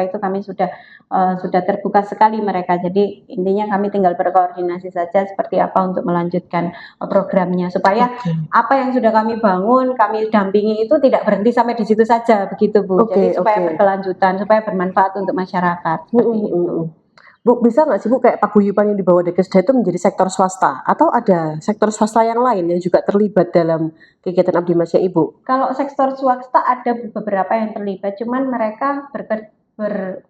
itu kami sudah terbuka sekali mereka. Jadi intinya kami tinggal berkoordinasi saja seperti apa untuk melanjutkan programnya supaya apa yang sudah kami bangun, kami dampingi itu tidak berhenti sampai di situ saja begitu Bu. Jadi supaya berkelanjutan, supaya bermanfaat untuk masyarakat seperti itu. Bu, bisa nggak sih Bu kayak paguyuban yang dibawa Dekesda itu menjadi sektor swasta atau ada sektor swasta yang lain yang juga terlibat dalam kegiatan Abdi Masnya Ibu? Kalau sektor swasta ada beberapa yang terlibat, cuman mereka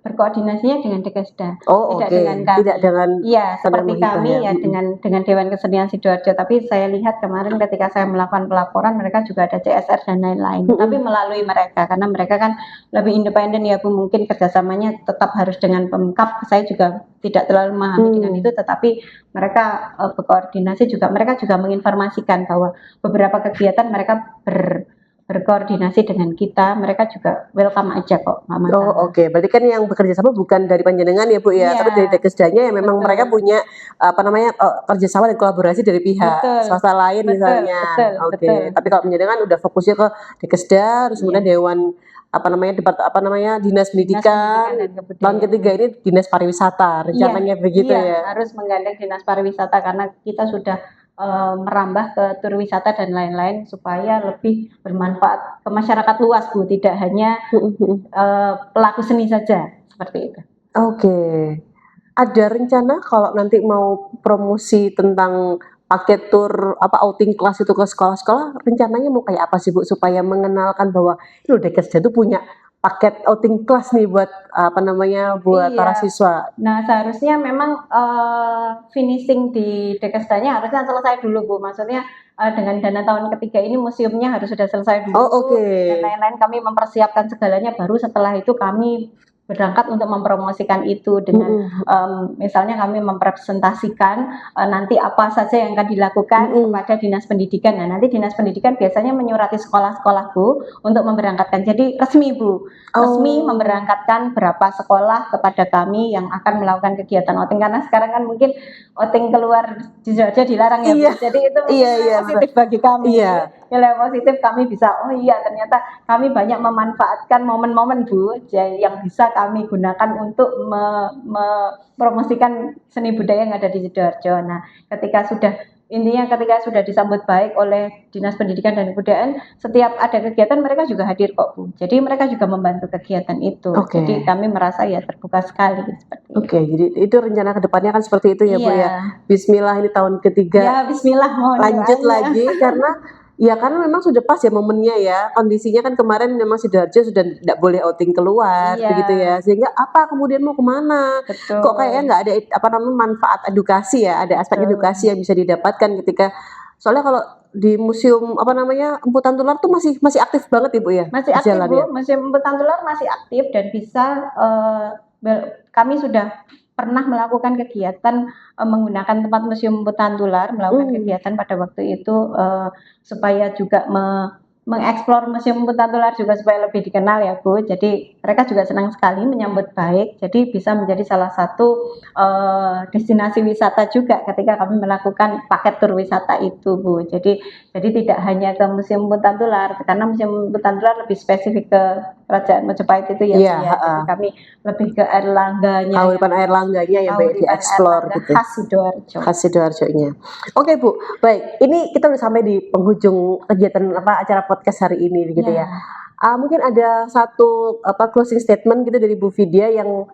berkoordinasinya dengan Dekesda, tidak dengan kami. Tidak dengan Iya, seperti kami ya Mm-mm. dengan Dewan Kesenian Sidoarjo. Tapi saya lihat kemarin ketika saya melakukan pelaporan, mereka juga ada CSR dan lain-lain. Tapi melalui mereka, karena mereka kan lebih independen ya Bu. Mungkin kerjasamanya tetap harus dengan Pemkab. Saya juga tidak terlalu memahami dengan itu, tetapi mereka berkoordinasi juga. Mereka juga menginformasikan bahwa beberapa kegiatan mereka berkoordinasi dengan kita, mereka juga welcome aja kok, nggak masalah. Oh oke, berarti kan yang bekerja sama bukan dari panjenengan ya Bu ya, Iya, tapi dari Dekesdanya yang memang betul. mereka punya kerjasama dan kolaborasi dari pihak swasta lain misalnya. Oke, tapi kalau panjenengan udah fokusnya ke Dekesda, terus kemudian Dewan Dinas Pendidikan, dan Kebudayaan. tahun ketiga ini Dinas Pariwisata, rencananya begitu ya. Harus menggandeng Dinas Pariwisata karena kita sudah merambah ke tur wisata dan lain-lain supaya lebih bermanfaat ke masyarakat luas Bu, tidak hanya pelaku seni saja seperti itu. Oke. Ada rencana kalau nanti mau promosi tentang paket tur outing kelas itu ke sekolah-sekolah, rencananya mau kayak apa sih Bu supaya mengenalkan bahwa loh Dekesda itu punya paket outing kelas nih buat buat para siswa. Nah, seharusnya memang finishing di Dekesdanya harusnya selesai dulu Bu. Maksudnya dengan dana tahun ketiga ini museumnya harus sudah selesai dulu. Dan lain-lain kami mempersiapkan segalanya, baru setelah itu kami berangkat untuk mempromosikan itu dengan misalnya kami mempresentasikan nanti apa saja yang akan dilakukan kepada Dinas Pendidikan. Nah, nanti Dinas Pendidikan biasanya menyurati sekolah-sekolah Bu untuk memberangkatkan. Jadi resmi Bu, resmi memberangkatkan berapa sekolah kepada kami yang akan melakukan kegiatan outing, karena sekarang kan mungkin outing keluar di Sidoarjo dilarang ya Bu. Jadi itu positif bagi kami. Nilai positif kami bisa, ternyata kami banyak memanfaatkan momen-momen Bu yang bisa kami gunakan untuk mempromosikan seni budaya yang ada di Sidoarjo. Nah, ketika sudah disambut baik oleh Dinas Pendidikan dan Kebudayaan, setiap ada kegiatan mereka juga hadir kok Bu. Jadi mereka juga membantu kegiatan itu. Jadi kami merasa ya terbuka sekali seperti itu. Jadi itu rencana kedepannya kan seperti itu ya Bu ya. Bismillah ini tahun ketiga. Ya Bismillah, mohon lanjut lagi karena memang sudah pas ya momennya ya, kondisinya kan kemarin memang Sidoarjo sudah tidak boleh outing keluar begitu ya, sehingga apa kemudian mau kemana? Kok kayaknya nggak ada manfaat edukasi ya, ada aspek edukasi yang bisa didapatkan ketika soalnya kalau di museum Empu Tantular tuh masih aktif banget Ibu ya? Masih aktif Bu, Museum Empu Tantular masih aktif dan bisa kami sudah pernah melakukan kegiatan menggunakan tempat Museum Empu Tantular, melakukan kegiatan pada waktu itu supaya juga mengeksplor Museum Empu Tantular juga supaya lebih dikenal ya Bu. Jadi mereka juga senang sekali menyambut baik. Jadi bisa menjadi salah satu destinasi wisata juga ketika kami melakukan paket tur wisata itu Bu. Jadi tidak hanya ke Museum Empu Tantular, karena Museum Empu Tantular lebih spesifik ke Kerajaan Majapahit itu ya Bu ya. Jadi kami lebih ke air langganya. Kauripan air langganya yang dieksplor gitu. Khas Sidoarjo-nya. Oke Bu, baik. Ini kita udah sampai di penghujung kegiatan acara podcast hari ini gitu ya. Mungkin ada satu closing statement gitu dari Bu Vidya yang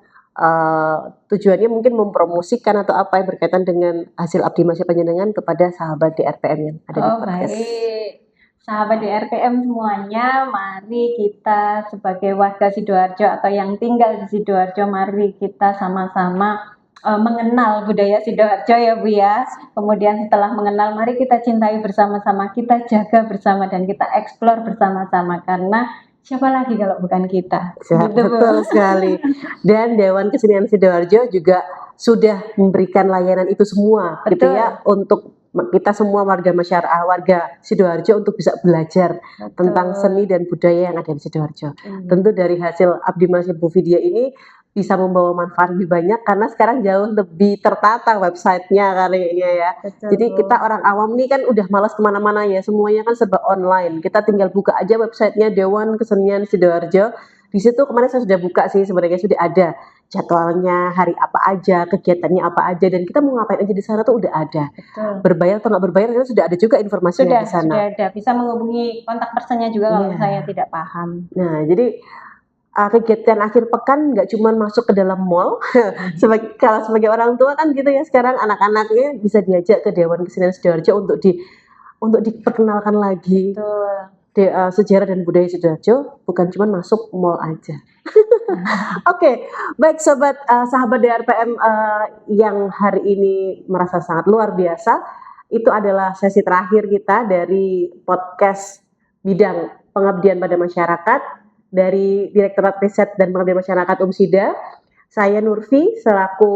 tujuannya mungkin mempromosikan atau apa yang berkaitan dengan hasil abdi masya panjenengan kepada sahabat DRPM yang ada di podcast. Baik. Sahabat DRPM semuanya, mari kita sebagai warga Sidoarjo atau yang tinggal di Sidoarjo, mari kita sama-sama mengenal budaya Sidoarjo ya Bu ya. Kemudian setelah mengenal, mari kita cintai bersama-sama, kita jaga bersama dan kita eksplor bersama-sama, karena siapa lagi kalau bukan kita? Ya, Gitu, Bu. betul sekali. Dan Dewan Kesenian Sidoarjo juga sudah memberikan layanan itu semua, gitu Betul. ya, untuk kita semua warga masyarakat, warga Sidoarjo untuk bisa belajar tentang seni dan budaya yang ada di Sidoarjo. Iya. Tentu dari hasil Abdi Mas Ibu Vidya ini bisa membawa manfaat lebih banyak karena sekarang jauh lebih tertata websitenya kayaknya ya. Betul, Jadi Bu. kita orang awam nih kan udah malas kemana-mana ya, semuanya kan serba online. Kita tinggal buka aja websitenya Dewan Kesenian Sidoarjo. Di situ kemarin saya sudah buka sih, sebenarnya sudah ada jadwalnya, hari apa aja, kegiatannya apa aja, dan kita mau ngapain aja di sana tuh udah ada. Betul. Berbayar atau nggak berbayar, ternyata sudah ada juga informasinya di sana. Sudah ada. Bisa menghubungi kontak personnya juga kalau Iya. saya tidak paham. Nah, jadi kegiatan akhir pekan nggak cuma masuk ke dalam mall. Kalau sebagai orang tua kan gitu ya, sekarang anak-anaknya bisa diajak ke Dewan Kesenian Sidoarjo untuk diperkenalkan lagi Betul. sejarah dan budaya Sidoarjo, bukan cuma masuk mall aja. Oke, baik sobat sahabat DRPM yang hari ini merasa sangat luar biasa. Itu adalah sesi terakhir kita dari podcast bidang pengabdian pada masyarakat dari Direktorat Riset dan Pengabdian Masyarakat UMSIDA. Saya Nurfi selaku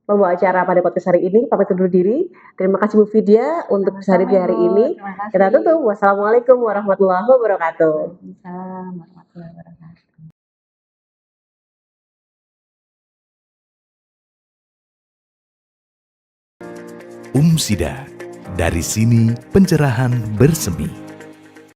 pembawa acara pada podcast hari ini, pamit undur diri. Terima kasih Bu Vidya untuk hari ini. Terima kasih. Kita tutup. Wassalamualaikum warahmatullahi wabarakatuh. Waalaikumsalam warahmatullahi wabarakatuh. UMSIDA, dari sini pencerahan bersemi.